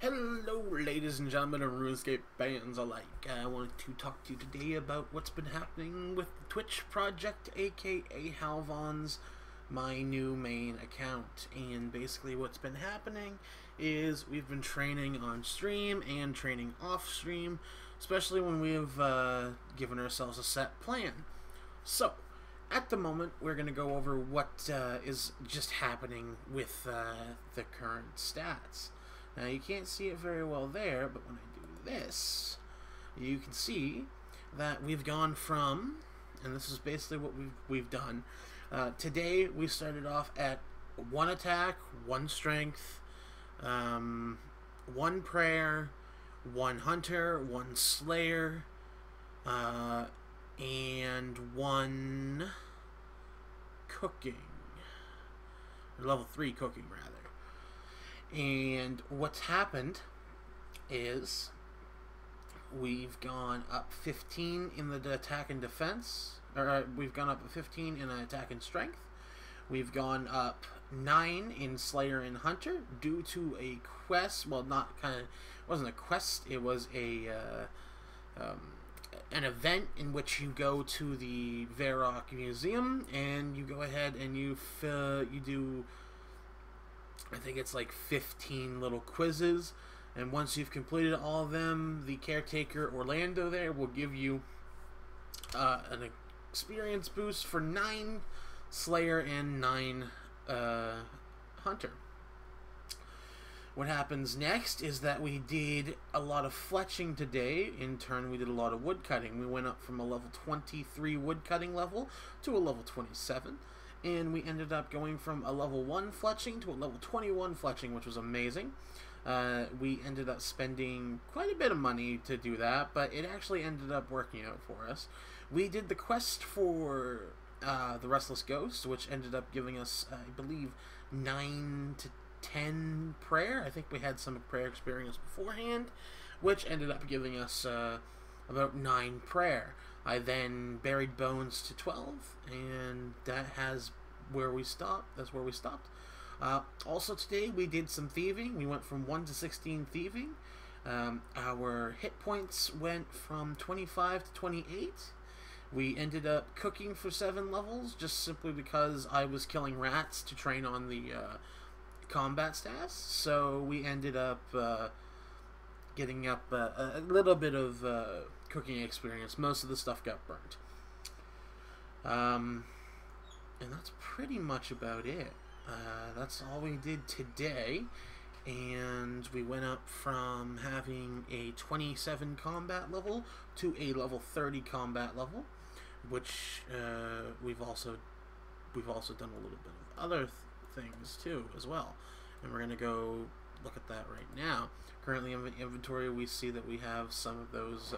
Hello, ladies and gentlemen of Runescape fans alike. I wanted to talk to you today about what's been happening with the Twitch project, aka Halvons, my new main account. And basically what's been happening is we've been training on stream and training off stream, especially when we've given ourselves a set plan. So, at the moment, we're going to go over what is just happening with the current stats. Now, you can't see it very well there, but when I do this, you can see that we've gone from, and this is basically what we've done. Today, we started off at 1 attack, 1 strength, 1 prayer, 1 hunter, 1 slayer, and 1 cooking, or level 3 cooking rather. And what's happened is we've gone up 15 in the attack and defense, or we've gone up 15 in attack and strength. We've gone up 9 in Slayer and Hunter due to a quest. Well, not kind of, it wasn't a quest. It was a an event in which you go to the Varrock Museum and you go ahead and you do, I think it's like 15 little quizzes, and once you've completed all of them, the caretaker Orlando there will give you an experience boost for 9 Slayer and 9 Hunter. What happens next is that we did a lot of fletching today. In turn, we did a lot of wood cutting. We went up from a level 23 wood cutting level to a level 27. And we ended up going from a level 1 fletching to a level 21 fletching, which was amazing. We ended up spending quite a bit of money to do that, but it actually ended up working out for us. We did the quest for the Restless Ghost, which ended up giving us, I believe, 9 to 10 prayer. I think we had some prayer experience beforehand, which ended up giving us about 9 prayer. I then buried bones to 12, and that has where we stopped. That's where we stopped. Also today we did some thieving. We went from 1 to 16 thieving. Our hit points went from 25 to 28. We ended up cooking for 7 levels, just simply because I was killing rats to train on the combat stats. So we ended up getting up a little bit of cooking experience. Most of the stuff got burnt. And that's pretty much about it. That's all we did today. And we went up from having a 27 combat level to a level 30 combat level, which we've also done a little bit of other things too as well. And we're going to go look at that right now. Currently in the inventory, we see that we have some of those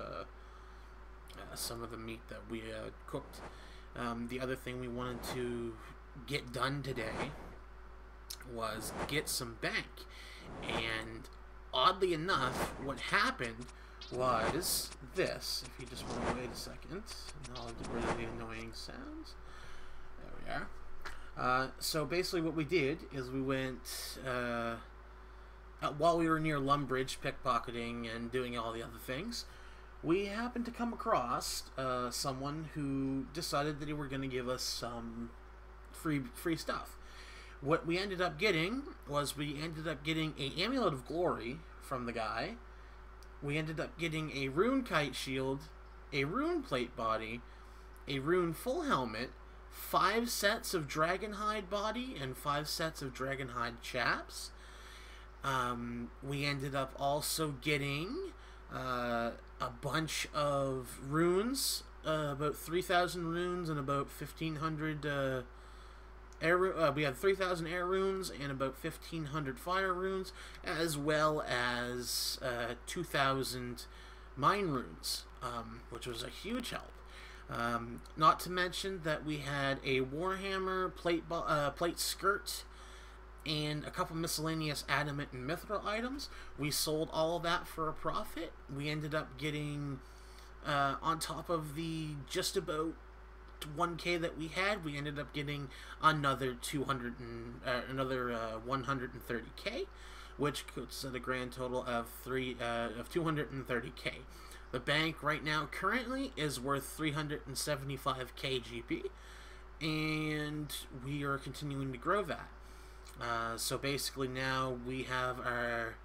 some of the meat that we cooked. The other thing we wanted to get done today was get some bank, and oddly enough, what happened was this. If you just want to wait a second, and I'll get rid of the annoying sounds. There we are. So basically what we did is we went, while we were near Lumbridge pickpocketing and doing all the other things, we happened to come across someone who decided that they were going to give us some free stuff. What we ended up getting was we ended up getting an Amulet of Glory from the guy. We ended up getting a Rune Kite Shield, a Rune Plate Body, a Rune Full Helmet, 5 sets of Dragonhide Body, and 5 sets of Dragonhide Chaps. We ended up also getting a bunch of runes, about 3,000 runes and about 1,500 we had 3,000 air runes and about 1,500 fire runes, as well as 2,000 mine runes, which was a huge help. Not to mention that we had a Warhammer plate skirt and a couple miscellaneous adamant and mithril items. We sold all of that for a profit. We ended up getting, on top of the just about 1K that we had, we ended up getting another 130K, which puts at a grand total of 230k. The bank right now currently is worth 375k GP, and we are continuing to grow that. So basically now we have our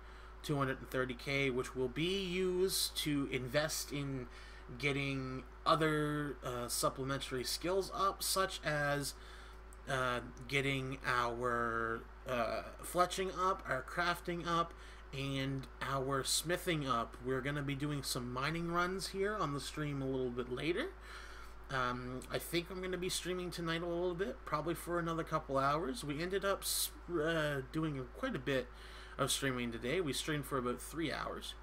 230k, which will be used to invest in getting other supplementary skills up, such as getting our fletching up, our crafting up, and our smithing up. We're going to be doing some mining runs here on the stream a little bit later. I think I'm going to be streaming tonight a little bit, probably for another couple hours. We ended up doing quite a bit of streaming today. We streamed for about 3 hours.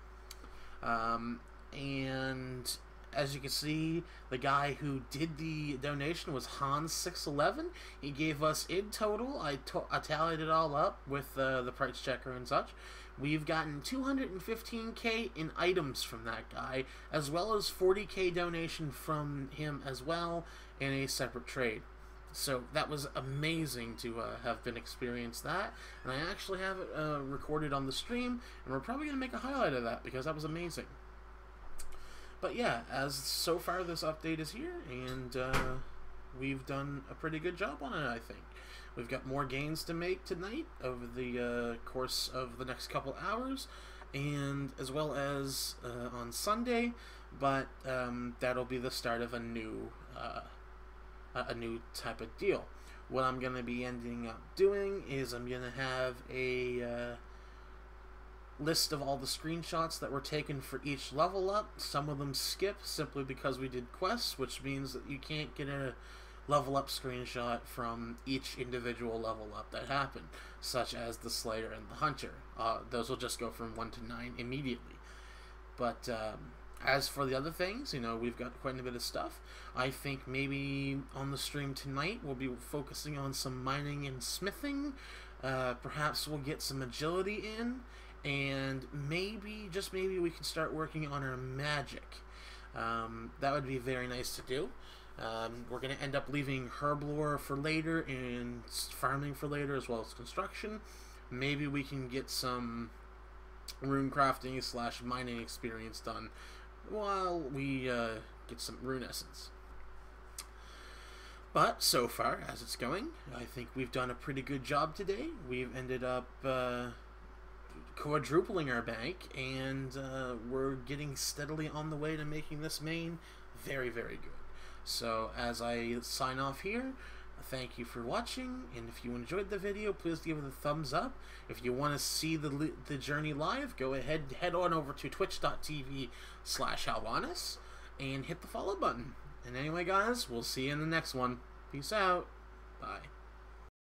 And as you can see, the guy who did the donation was Hans611. He gave us, in total, I tallied it all up with the price checker and such. We've gotten 215k in items from that guy, as well as 40k donation from him as well in a separate trade. So that was amazing to have been experienced that, and I actually have it recorded on the stream, and we're probably going to make a highlight of that because that was amazing. But yeah, as so far this update is here, and we've done a pretty good job on it, I think. We've got more gains to make tonight over the course of the next couple hours, and as well as on Sunday, but that'll be the start of a new type of deal. What I'm going to be ending up doing is I'm going to have a list of all the screenshots that were taken for each level up. Some of them skip simply because we did quests, which means that you can't get a level up screenshot from each individual level up that happened, such as the Slayer and the Hunter. Those will just go from 1 to 9 immediately. But as for the other things, you know, we've got quite a bit of stuff. I think maybe on the stream tonight we'll be focusing on some mining and smithing. Perhaps we'll get some agility in, and maybe, just maybe, we can start working on our magic. That would be very nice to do. We're going to end up leaving herblore for later and farming for later, as well as construction. Maybe we can get some rune crafting / mining experience done while we get some rune essence. But so far, as it's going, I think we've done a pretty good job today. We've ended up quadrupling our bank, and we're getting steadily on the way to making this main very, very good. So as I sign off here, thank you for watching, and if you enjoyed the video, please give it a thumbs up. If you want to see the journey live, go ahead, head on over to twitch.tv/Halvons and hit the follow button. And anyway, guys, we'll see you in the next one. Peace out. Bye.